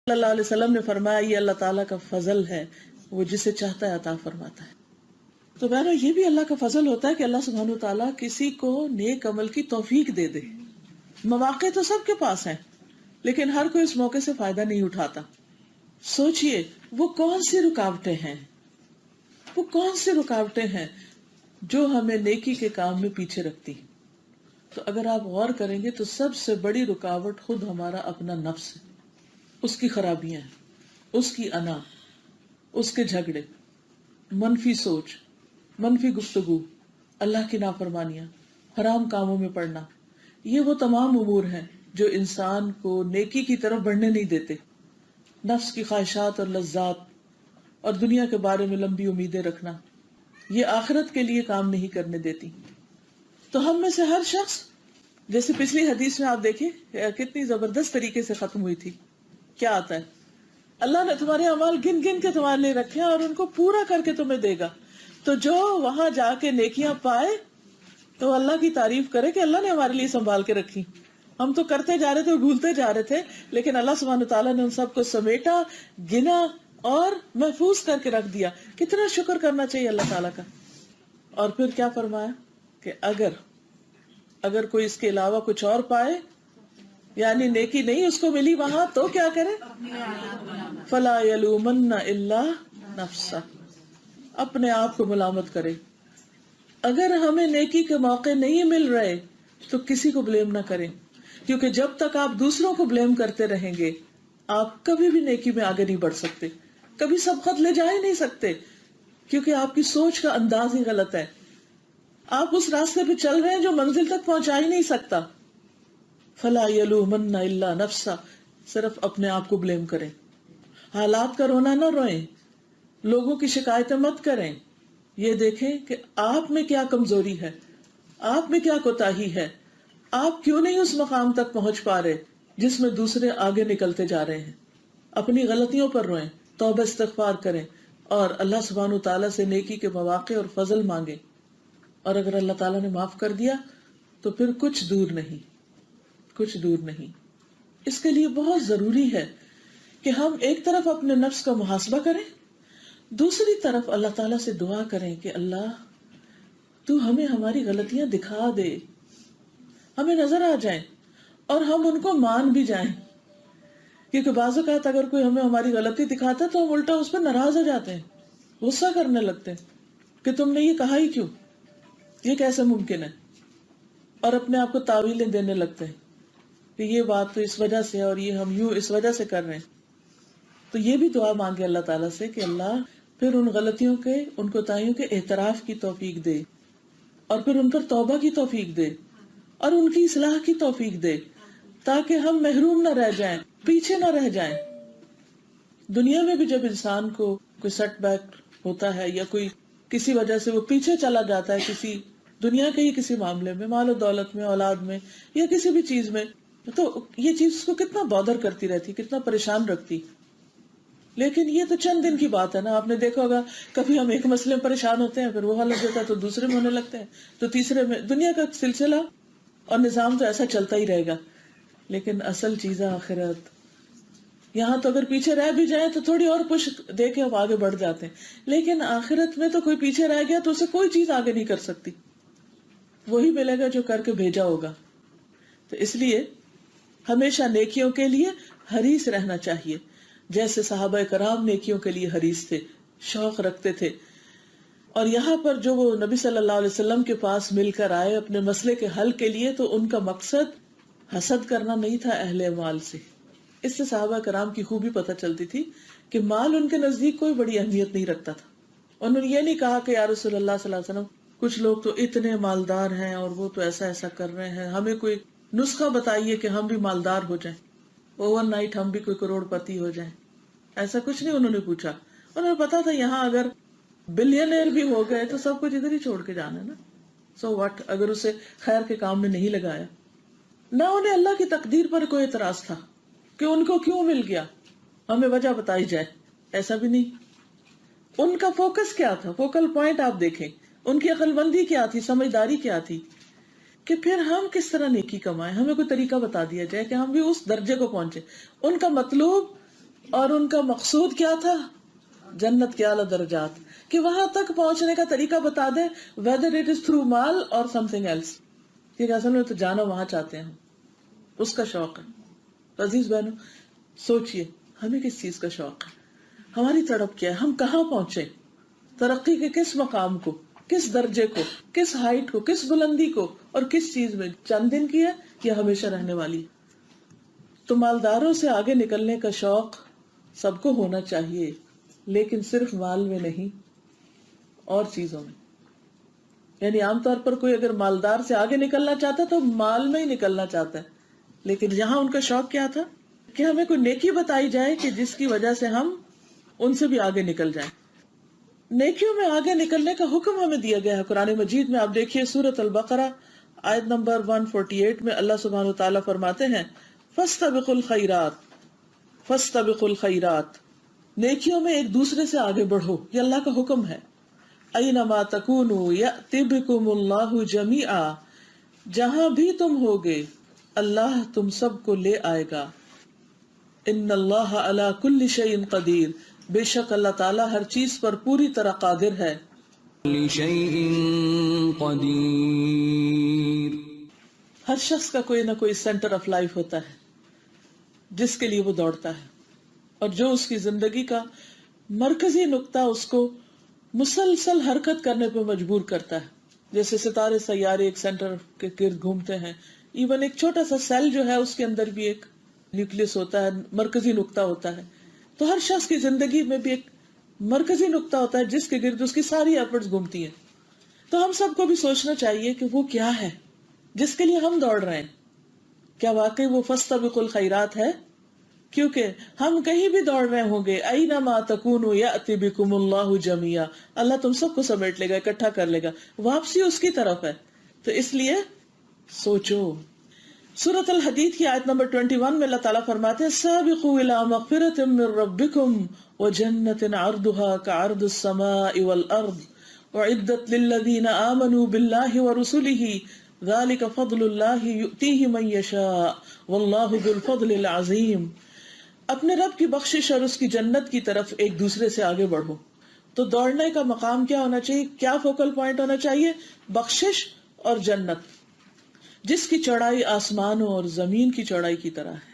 صلی اللہ علیہ وسلم نے فرمایا یہ اللہ تعالیٰ کا فضل ہے، وہ جسے چاہتا ہے عطا فرماتا ہے۔ تو بہرحال یہ بھی اللہ کا فضل ہوتا ہے کہ اللہ سبحانہ وتعالیٰ کسی کو نیک عمل کی توفیق دے دے۔ مواقع تو سب کے پاس ہیں لیکن ہر کوئی اس موقع سے فائدہ نہیں اٹھاتا۔ سوچئے وہ کون سی رکاوٹیں ہیں، وہ کون سی رکاوٹیں ہیں جو ہمیں نیکی کے کام میں پیچھے رکھتی۔ تو اگر آپ غور کریں گے تو سب سے بڑی رکاوٹ خود ہمارا اپنا نفس ہے، اس کی خرابیاں، اس کی انا، اس کے جھگڑے، منفی سوچ، منفی گفتگو، اللہ کی نافرمانیاں، حرام کاموں میں پڑنا، یہ وہ تمام امور ہیں جو انسان کو نیکی کی طرف بڑھنے نہیں دیتے۔ نفس کی خواہشات اور لذات اور دنیا کے بارے میں لمبی امیدیں رکھنا، یہ آخرت کے لیے کام نہیں کرنے دیتی۔ تو ہم میں سے ہر شخص، جیسے پچھلی حدیث میں آپ دیکھیں کتنی زبردست طریقے سے ختم ہوئی تھی، کیا آتا ہے؟ اللہ نے تمہارے اعمال گن گن کے تمہارے لیے رکھے ہیں اور ان کو پورا کر کے تمہیں دے گا۔ تو جو وہاں جا کے نیکیاں پائے تو اللہ کی تعریف کرے کہ اللہ نے ہمارے لیے سنبھال کے رکھی۔ ہم تو کرتے جا رہے تھے اور بھولتے جا رہے تھے، لیکن اللہ سبحانہ تعالیٰ نے ان سب کو سمیٹا، گنا اور محفوظ کر کے رکھ دیا۔ کتنا شکر کرنا چاہیے اللہ تعالیٰ کا۔ اور پھر کیا فرمایا کہ اگر کوئی اس کے علاوہ کچھ اور پائے، یعنی نیکی نہیں اس کو ملی وہاں، تو کیا کرے؟ فلا یلومن الا نفسہ، اپنے آپ کو ملامت کرے۔ اگر ہمیں نیکی کے موقع نہیں مل رہے تو کسی کو بلیم نہ کریں، کیونکہ جب تک آپ دوسروں کو بلیم کرتے رہیں گے آپ کبھی بھی نیکی میں آگے نہیں بڑھ سکتے، کبھی سبقت لے جا ہی نہیں سکتے، کیونکہ آپ کی سوچ کا انداز ہی غلط ہے۔ آپ اس راستے پہ چل رہے ہیں جو منزل تک پہنچا ہی نہیں سکتا۔ فلا یلومن الا نفسہ، صرف اپنے آپ کو بلیم کریں۔ حالات کا رونا نہ روئیں، لوگوں کی شکایتیں مت کریں، یہ دیکھیں کہ آپ میں کیا کمزوری ہے، آپ میں کیا کوتاہی ہے، آپ کیوں نہیں اس مقام تک پہنچ پا رہے جس میں دوسرے آگے نکلتے جا رہے ہیں۔ اپنی غلطیوں پر روئیں، توبہ استغفار کریں اور اللہ سبحانہ تعالیٰ سے نیکی کے مواقع اور فضل مانگیں۔ اور اگر اللہ تعالیٰ نے معاف کر دیا تو پھر کچھ دور نہیں۔ اس کے لیے بہت ضروری ہے کہ ہم ایک طرف اپنے نفس کا محاسبہ کریں، دوسری طرف اللہ تعالیٰ سے دعا کریں کہ اللہ تو ہمیں ہماری غلطیاں دکھا دے، ہمیں نظر آ جائیں اور ہم ان کو مان بھی جائیں۔ کیونکہ بعض اوقات اگر کوئی ہمیں ہماری غلطی دکھاتا ہے تو ہم الٹا اس پر ناراض ہو جاتے ہیں، غصہ کرنے لگتے ہیں کہ تم نے یہ کہا ہی کیوں، یہ کیسے ممکن ہے، اور اپنے آپ کو تاویلیں دینے لگتے ہیں کہ یہ بات تو اس وجہ سے اور یہ ہم یوں اس وجہ سے کر رہے ہیں۔ تو یہ بھی دعا مانگے اللہ تعالیٰ سے کہ اللہ پھر ان غلطیوں کے، ان کوتاہیوں کے اعتراف کی توفیق دے، اور پھر ان پر توبہ کی توفیق دے اور ان کی اصلاح کی توفیق دے، تاکہ ہم محروم نہ رہ جائیں، پیچھے نہ رہ جائیں۔ دنیا میں بھی جب انسان کو کوئی سیٹ بیک ہوتا ہے یا کوئی کسی وجہ سے وہ پیچھے چلا جاتا ہے، کسی دنیا کے ہی کسی معاملے میں، مال و دولت میں، اولاد میں یا کسی بھی چیز میں، تو یہ چیز اس کو کتنا بادر کرتی رہتی، کتنا پریشان رکھتی۔ لیکن یہ تو چند دن کی بات ہے نا، آپ نے دیکھا ہوگا کبھی ہم ایک مسئلے میں پریشان ہوتے ہیں، پھر وہ حل ہو جاتا ہے تو دوسرے میں ہونے لگتے ہیں، تو تیسرے میں۔ دنیا کا سلسلہ اور نظام تو ایسا چلتا ہی رہے گا، لیکن اصل چیز آخرت، یہاں تو اگر پیچھے رہ بھی جائیں تو تھوڑی اور پش دے کے ہم آگے بڑھ جاتے ہیں، لیکن آخرت میں تو کوئی پیچھے رہ گیا تو اسے کوئی چیز آگے نہیں کر سکتی، وہی ملے گا جو کر کے بھیجا ہوگا۔ تو اس لیے ہمیشہ نیکیوں کے لیے حریص رہنا چاہیے، جیسے صحابہ کرام نیکیوں کے لیے حریص تھے، شوق رکھتے تھے۔ اور یہاں پر جو وہ نبی صلی اللہ علیہ وسلم کے پاس مل کر آئے اپنے مسئلے کے حل کے لیے، تو ان کا مقصد حسد کرنا نہیں تھا اہل مال سے۔ اس سے صحابہ کرام کی خوبی پتہ چلتی تھی کہ مال ان کے نزدیک کوئی بڑی اہمیت نہیں رکھتا تھا۔ انہوں نے یہ نہیں کہا کہ یا رسول اللہ صلی اللہ علیہ وسلم کچھ لوگ تو اتنے مالدار ہیں اور وہ تو ایسا ایسا کر رہے ہیں، ہمیں کوئی نسخہ بتائیے کہ ہم بھی مالدار ہو جائیں، اوور نائٹ ہم بھی کوئی کروڑ پتی ہو جائیں۔ ایسا کچھ نہیں انہوں نے پوچھا، انہوں نے پتا تھا یہاں اگر بلینئر بھی ہو گئے تو سب کچھ ادھر ہی چھوڑ کے جانا ہے نا، سو واٹ اگر اسے خیر کے کام میں نہیں لگایا۔ نہ انہیں اللہ کی تقدیر پر کوئی اعتراض تھا کہ ان کو کیوں مل گیا، ہمیں وجہ بتائی جائے، ایسا بھی نہیں۔ ان کا فوکس کیا تھا، فوکل پوائنٹ آپ دیکھیں، ان کی عقل مندی کیا تھی، سمجھداری کیا تھی کہ پھر ہم کس طرح نیکی کمائیں، ہمیں کوئی طریقہ بتا دیا جائے کہ ہم بھی اس درجے کو پہنچے۔ ان کا مطلوب اور ان کا مقصود کیا تھا؟ جنت کے اعلیٰ درجات، کہ وہاں تک پہنچنے کا طریقہ بتا دے، whether it is through مال اور something else، کہ اصل میں تو جانا وہاں چاہتے ہیں، اس کا شوق ہے۔ عزیز بہنوں، سوچئے ہمیں کس چیز کا شوق ہے، ہماری تڑپ کیا ہے، ہم کہاں پہنچے، ترقی کے کس مقام کو، کس درجے کو، کس ہائٹ کو، کس بلندی کو، اور کس چیز میں، چند دن کی ہے یا ہمیشہ رہنے والی ہے؟ تو مالداروں سے آگے نکلنے کا شوق سب کو ہونا چاہیے، لیکن صرف مال میں نہیں، اور چیزوں میں۔ یعنی عام طور پر کوئی اگر مالدار سے آگے نکلنا چاہتا ہے تو مال میں ہی نکلنا چاہتا ہے، لیکن یہاں ان کا شوق کیا تھا کہ ہمیں کوئی نیکی بتائی جائے کہ جس کی وجہ سے ہم ان سے بھی آگے نکل جائیں۔ نیکیوں میں آگے نکلنے کا حکم ہمیں دیا گیا ہے قرآن مجید میں۔ آپ دیکھیے سورۃ البقرہ آیت نمبر 148 میں اللہ سبحانہ وتعالیٰ فرماتے ہیں فَاسْتَبِقُوا الْخَيْرَاتِ، فَاسْتَبِقُوا الْخَيْرَاتِ، نیکیوں میں ایک دوسرے سے آگے بڑھو، یہ اللہ کا حکم ہے۔ اَيْنَمَا تَكُونُوا يَأْتِ بِكُمُ اللَّهُ جَمِيعًا، جہاں بھی تم ہوگے اللہ تم سب کو لے آئے گا۔ ان اللہ علی کل شیء قدیر، بے شک اللہ تعالیٰ ہر چیز پر پوری طرح قادر ہے۔ لشیء قدیر، ہر شخص کا کوئی نہ کوئی سینٹر آف لائف ہوتا ہے جس کے لیے وہ دوڑتا ہے، اور جو اس کی زندگی کا مرکزی نقطہ اس کو مسلسل حرکت کرنے پہ مجبور کرتا ہے۔ جیسے ستارے سیارے ایک سینٹر کے گرد گھومتے ہیں، ایون ایک چھوٹا سا سیل جو ہے اس کے اندر بھی ایک نیوکلس ہوتا ہے، مرکزی نقطہ ہوتا ہے۔ تو ہر شخص کی زندگی میں بھی ایک مرکزی نقطہ ہوتا ہے جس کے گرد اس کی ساری ایفرٹس گھومتی ہیں۔ تو ہم سب کو بھی سوچنا چاہیے کہ وہ کیا ہے جس کے لیے ہم دوڑ رہے ہیں۔ کیا واقعی وہ فاستبقوا الخیرات ہے؟ کیونکہ ہم کہیں بھی دوڑ رہے ہوں گے، اینما تکونوا یأتی بکم اللہ جمیعا، اللہ تم سب کو سمیٹ لے گا، اکٹھا کر لے گا، واپسی اس کی طرف ہے۔ تو اس لیے سوچو۔ سورۃ الحدید کی آیت نمبر 21 میں اللہ تعالیٰ فرماتے ہیں سابقوا الی مغفرۃ من ربکم وجنۃ عرضها كعرض السماء والارض اعدت للذین آمنوا باللہ ورسلہ ذلك فضل اللہ یؤتیہ من یشاء واللہ ذو الفضل العظیم۔ اپنے رب کی بخشش اور اس کی جنت کی طرف ایک دوسرے سے آگے بڑھو۔ تو دوڑنے کا مقام کیا ہونا چاہیے، کیا فوکل پوائنٹ ہونا چاہیے؟ بخشش اور جنت، جس کی چوڑائی آسمانوں اور زمین کی چوڑائی کی طرح ہے۔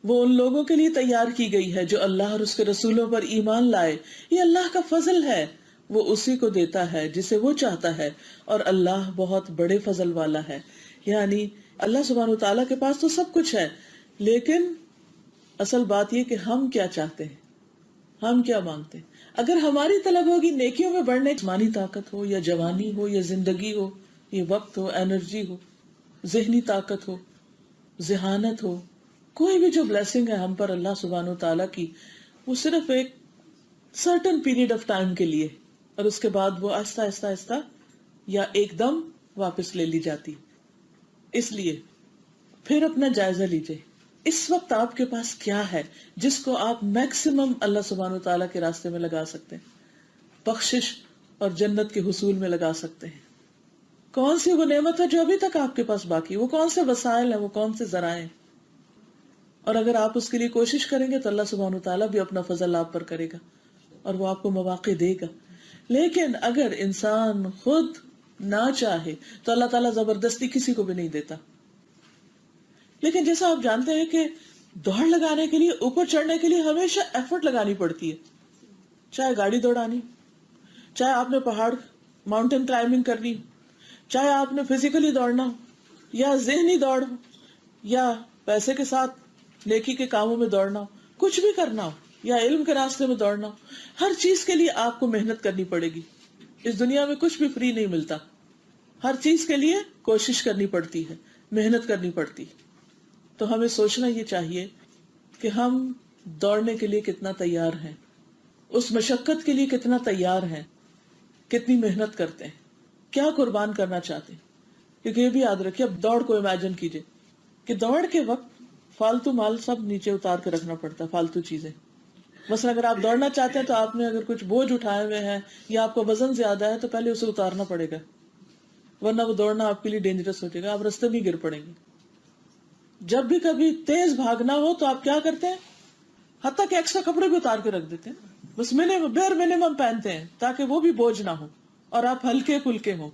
وہ ان لوگوں کے لیے تیار کی گئی ہے جو اللہ اور اس کے رسولوں پر ایمان لائے۔ یہ اللہ کا فضل ہے، وہ اسی کو دیتا ہے جسے وہ چاہتا ہے، اور اللہ بہت بڑے فضل والا ہے۔ یعنی اللہ سبحانہ وتعالیٰ کے پاس تو سب کچھ ہے، لیکن اصل بات یہ کہ ہم کیا چاہتے ہیں، ہم کیا مانگتے ہیں۔ اگر ہماری طلب ہوگی نیکیوں میں بڑھنے، جسمانی طاقت ہو یا جوانی ہو یا زندگی ہو، یہ وقت ہو، انرجی ہو، ذہنی طاقت ہو، ذہانت ہو، کوئی بھی جو بلیسنگ ہے ہم پر اللہ سبحانہ وتعالیٰ کی، وہ صرف ایک سرٹن پیریڈ آف ٹائم کے لیے، اور اس کے بعد وہ آہستہ آہستہ آہستہ یا ایک دم واپس لے لی جاتی۔ اس لیے پھر اپنا جائزہ لیجئے، اس وقت آپ کے پاس کیا ہے جس کو آپ میکسیمم اللہ سبحانہ وتعالیٰ کے راستے میں لگا سکتے ہیں، بخشش اور جنت کے حصول میں لگا سکتے ہیں۔ کون سی وہ نعمت ہے جو ابھی تک آپ کے پاس باقی، وہ کون سے وسائل ہیں، وہ کون سے ذرائع ہیں، اور اگر آپ اس کے لیے کوشش کریں گے تو اللہ سبحانہ وتعالیٰ بھی اپنا فضل آپ پر کرے گا اور وہ آپ کو مواقع دے گا۔ لیکن اگر انسان خود نہ چاہے تو اللہ تعالیٰ زبردستی کسی کو بھی نہیں دیتا۔ لیکن جیسا آپ جانتے ہیں کہ دوڑ لگانے کے لیے، اوپر چڑھنے کے لیے ہمیشہ ایفرٹ لگانی پڑتی ہے، چاہے گاڑی دوڑانی، چاہے آپ نے پہاڑ ماؤنٹین کلائمبنگ کرنی، چاہے آپ نے فزیکلی دوڑنا ہو یا ذہنی دوڑ ہو یا پیسے کے ساتھ نیکی کے کاموں میں دوڑنا ہو، کچھ بھی کرنا ہو یا علم کے راستے میں دوڑنا ہو، ہر چیز کے لیے آپ کو محنت کرنی پڑے گی۔ اس دنیا میں کچھ بھی فری نہیں ملتا، ہر چیز کے لیے کوشش کرنی پڑتی ہے، محنت کرنی پڑتی۔ تو ہمیں سوچنا یہ چاہیے کہ ہم دوڑنے کے لیے کتنا تیار ہیں، اس مشقت کے لیے کتنا تیار ہیں، کتنی محنت کرتے ہیں، کیا قربان کرنا چاہتے ہیں۔ کیونکہ یہ بھی یاد رکھیے، اب دوڑ کو امیجن کیجئے کہ دوڑ کے وقت فالتو مال سب نیچے اتار کے رکھنا پڑتا ہے، فالتو چیزیں۔ مثلا اگر آپ دوڑنا چاہتے ہیں تو آپ نے اگر کچھ بوجھ اٹھائے ہوئے ہیں یا آپ کا وزن زیادہ ہے تو پہلے اسے اتارنا پڑے گا، ورنہ وہ دوڑنا آپ کے لیے ڈینجرس ہو جائے گا، آپ رستے میں گر پڑیں گے۔ جب بھی کبھی تیز بھاگنا ہو تو آپ کیا کرتے ہیں؟ حتیٰ کہ ایکسٹرا کپڑے بھی اتار کے رکھ دیتے ہیں، بس بیر منیمم پہنتے ہیں تاکہ وہ بھی بوجھ نہ ہو اور آپ ہلکے پھلکے ہوں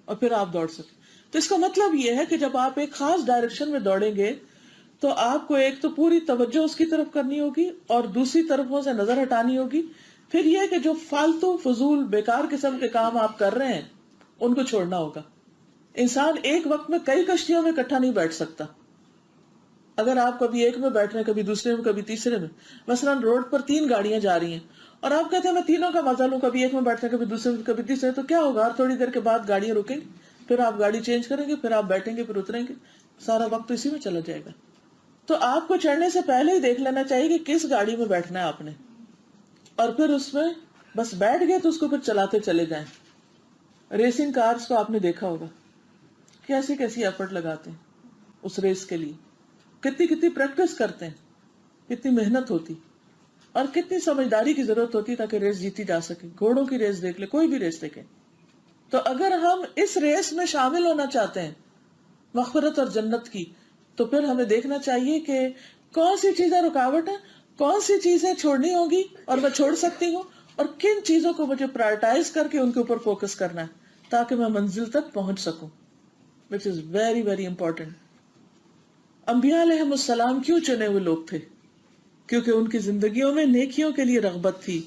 اور پھر آپ دوڑ سکیں. تو اس کا مطلب یہ ہے کہ جب آپ ایک خاص ڈائریکشن میں دوڑیں گے تو آپ کو ایک تو پوری توجہ اس کی طرف کرنی ہوگی اور دوسری طرفوں سے نظر ہٹانی ہوگی. پھر یہ کہ جو فالتو فضول بیکار قسم کے کام آپ کر رہے ہیں ان کو چھوڑنا ہوگا. انسان ایک وقت میں کئی کشتیوں میں اکٹھا نہیں بیٹھ سکتا. اگر آپ کبھی ایک میں بیٹھ رہے ہیں، کبھی دوسرے میں، کبھی تیسرے میں، مثلاً روڈ پر 3 گاڑیاں جا رہی ہیں اور آپ کہتے ہیں میں تینوں کا مزہ لوں، کبھی ایک میں بیٹھتے ہیں، کبھی دوسرے میں، کبھی تیسرے، تو کیا ہوگا؟ تھوڑی دیر کے بعد گاڑیاں رکیں گی، پھر آپ گاڑی چینج کریں گے، پھر آپ بیٹھیں گے، پھر اتریں گے، سارا وقت اسی میں چلا جائے گا. تو آپ کو چڑھنے سے پہلے ہی دیکھ لینا چاہیے کہ کس گاڑی میں بیٹھنا ہے آپ نے، اور پھر اس میں بس بیٹھ گئے تو اس کو پھر چلاتے چلے جائیں. ریسنگ کارز کو آپ نے دیکھا ہوگا کیسی کیسی ایفرٹ لگاتے ہیں اس ریس کے لیے، کتنی پریکٹس کرتے ہیں، کتنی محنت ہوتی اور کتنی سمجھداری کی ضرورت ہوتی تاکہ ریس جیتی جا سکے. گھوڑوں کی ریس دیکھ لے، کوئی بھی ریس دیکھیں. تو اگر ہم اس ریس میں شامل ہونا چاہتے ہیں مغفرت اور جنت کی، تو پھر ہمیں دیکھنا چاہیے کہ کون سی چیزیں رکاوٹ ہے، کون سی چیزیں چھوڑنی ہوگی اور میں چھوڑ سکتی ہوں، اور کن چیزوں کو مجھے پرائرٹائز کر کے ان کے اوپر فوکس کرنا ہے تاکہ میں منزل تک پہنچ سکوں، which is very very important. انبیاء علیہم السلام کیوں چنے ہوئے لوگ تھے؟ کیونکہ ان کی زندگیوں میں نیکیوں کے لیے رغبت تھی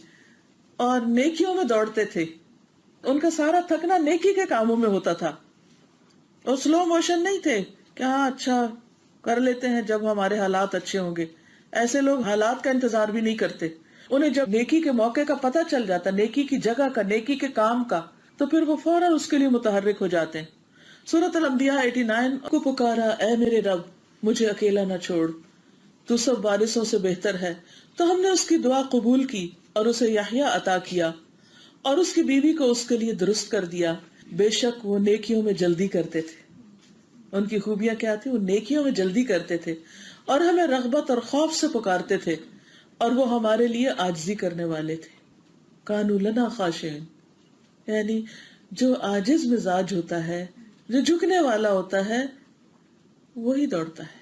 اور نیکیوں میں دوڑتے تھے. ان کا سارا تھکنا نیکی کے کاموں میں ہوتا تھا، اور سلو موشن نہیں تھے کہ ہاں اچھا کر لیتے ہیں جب ہمارے حالات اچھے ہوں گے. ایسے لوگ حالات کا انتظار بھی نہیں کرتے. انہیں جب نیکی کے موقع کا پتہ چل جاتا، نیکی کی جگہ کا، نیکی کے کام کا، تو پھر وہ فوراً اس کے لیے متحرک ہو جاتے ہیں. سورۃ الانبیاء 89 کو پکارا، اے میرے رب مجھے اکیلا نہ چھوڑ، تو سب وارثوں سے بہتر ہے. تو ہم نے اس کی دعا قبول کی اور اسے یحییٰ عطا کیا اور اس کی بیوی کو اس کے لیے درست کر دیا. بے شک وہ نیکیوں میں جلدی کرتے تھے. ان کی خوبیاں کیا تھی؟ وہ نیکیوں میں جلدی کرتے تھے اور ہمیں رغبت اور خوف سے پکارتے تھے، اور وہ ہمارے لیے عاجزی کرنے والے تھے. کانوا لنا خاشعین، یعنی جو عاجز مزاج ہوتا ہے، جو جھکنے والا ہوتا ہے، وہی دوڑتا ہے.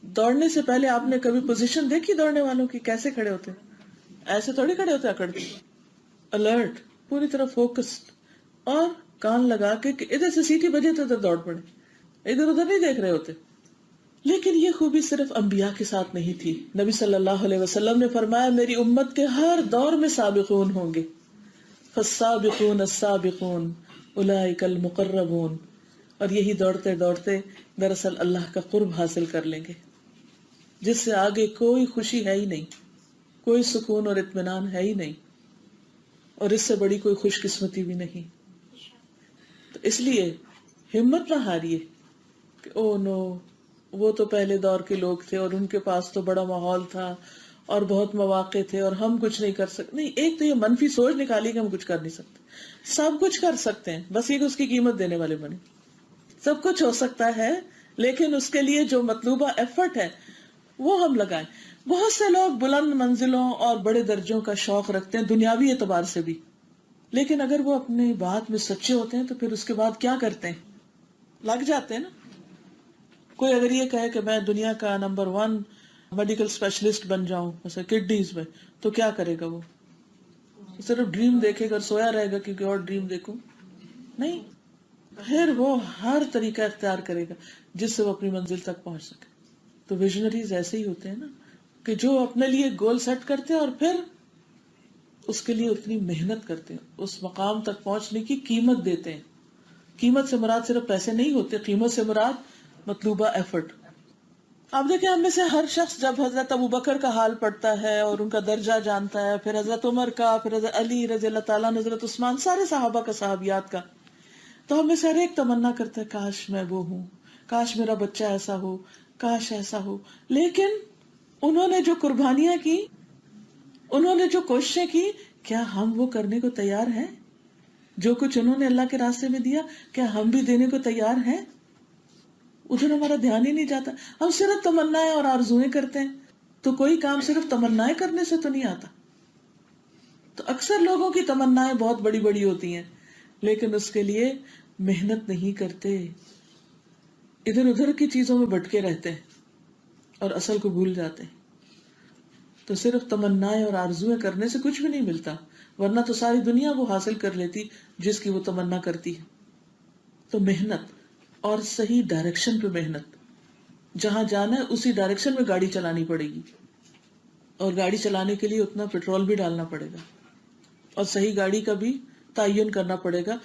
دوڑنے سے پہلے آپ نے کبھی پوزیشن دیکھی دوڑنے والوں کی؟ کیسے کھڑے ہوتے ہیں؟ ایسے تھوڑی کھڑے ہوتے اکڑ کے، الرٹ، پوری طرح فوکسڈ، اور کان لگا کے کہ ادھر سے سیٹی بجے تو ادھر دوڑ پڑے، ادھر ادھر نہیں دیکھ رہے ہوتے. لیکن یہ خوبی صرف انبیاء کے ساتھ نہیں تھی. نبی صلی اللہ علیہ وسلم نے فرمایا میری امت کے ہر دور میں سابقون ہوں گے، فالسابقون السابقون اولئک المقربون، اور یہی دوڑتے دوڑتے دراصل اللہ کا قرب حاصل کر لیں گے، جس سے آگے کوئی خوشی ہے ہی نہیں، کوئی سکون اور اطمینان ہے ہی نہیں، اور اس سے بڑی کوئی خوش قسمتی بھی نہیں. تو اس لیے ہمت نہ ہاریے کہ او نو وہ تو پہلے دور کے لوگ تھے اور ان کے پاس تو بڑا ماحول تھا اور بہت مواقع تھے اور ہم کچھ نہیں کر سکتے. نہیں، ایک تو یہ منفی سوچ نکالی کہ ہم کچھ کر نہیں سکتے. سب کچھ کر سکتے ہیں، بس یہ کہ اس کی قیمت دینے والے بنے. سب کچھ ہو سکتا ہے لیکن اس کے لیے جو مطلوبہ ایفرٹ ہے وہ ہم لگائیں. بہت سے لوگ بلند منزلوں اور بڑے درجوں کا شوق رکھتے ہیں دنیاوی اعتبار سے بھی، لیکن اگر وہ اپنی بات میں سچے ہوتے ہیں تو پھر اس کے بعد کیا کرتے ہیں؟ لگ جاتے ہیں نا. کوئی اگر یہ کہے کہ میں دنیا کا نمبر 1 میڈیکل اسپیشلسٹ بن جاؤں مثلا کڈنیز میں، تو کیا کرے گا؟ وہ صرف ڈریم دیکھے گا، سویا رہے گا کیونکہ اور ڈریم دیکھوں؟ نہیں، پھر وہ ہر طریقہ اختیار کرے گا جس سے وہ اپنی منزل تک پہنچ سکے. تو ویژنریز ایسے ہی ہوتے ہیں نا کہ جو اپنے لیے گول سیٹ کرتے ہیں اور پھر اس کے لیے اتنی محنت کرتے ہیں، اس مقام تک پہنچنے کی قیمت دیتے ہیں. قیمت سے مراد صرف پیسے نہیں ہوتے، قیمت سے مراد مطلوبہ ایفرٹ. آپ دیکھیں ہم میں سے ہر شخص جب حضرت ابوبکر کا حال پڑھتا ہے اور ان کا درجہ جانتا ہے، پھر حضرت عمر کا، پھر حضرت علی رضی اللہ تعالیٰ، حضرت عثمان، سارے صحابہ کا، صحابیات کا، تو ہم میں سے ہر ایک تمنا کرتا ہے کاش میں وہ ہوں، کاش میرا بچہ ایسا ہو، کاش ایسا ہو. لیکن انہوں نے جو قربانیاں کی، انہوں نے جو کوششیں کی، کیا ہم وہ کرنے کو تیار ہیں؟ جو کچھ انہوں نے اللہ کے راستے میں دیا، کیا ہم بھی دینے کو تیار ہیں؟ ادھر ہمارا دھیان ہی نہیں جاتا. ہم صرف تمنائیں اور آرزوئیں کرتے ہیں. تو کوئی کام صرف تمنائیں کرنے سے تو نہیں آتا. تو اکثر لوگوں کی تمنائیں بہت بڑی بڑی ہوتی ہیں لیکن اس کے لیے محنت نہیں کرتے، ادھر ادھر کی چیزوں میں بھٹکے رہتے ہیں اور اصل کو بھول جاتے ہیں. تو صرف تمنائیں اور آرزویں کرنے سے کچھ بھی نہیں ملتا، ورنہ تو ساری دنیا وہ حاصل کر لیتی جس کی وہ تمنا کرتی ہے۔ تو محنت اور صحیح ڈائریکشن پہ محنت، جہاں جانا ہے اسی ڈائریکشن میں گاڑی چلانی پڑے گی، اور گاڑی چلانے کے لیے اتنا پیٹرول بھی ڈالنا پڑے گا، اور صحیح گاڑی کا بھی تعین کرنا پڑے گا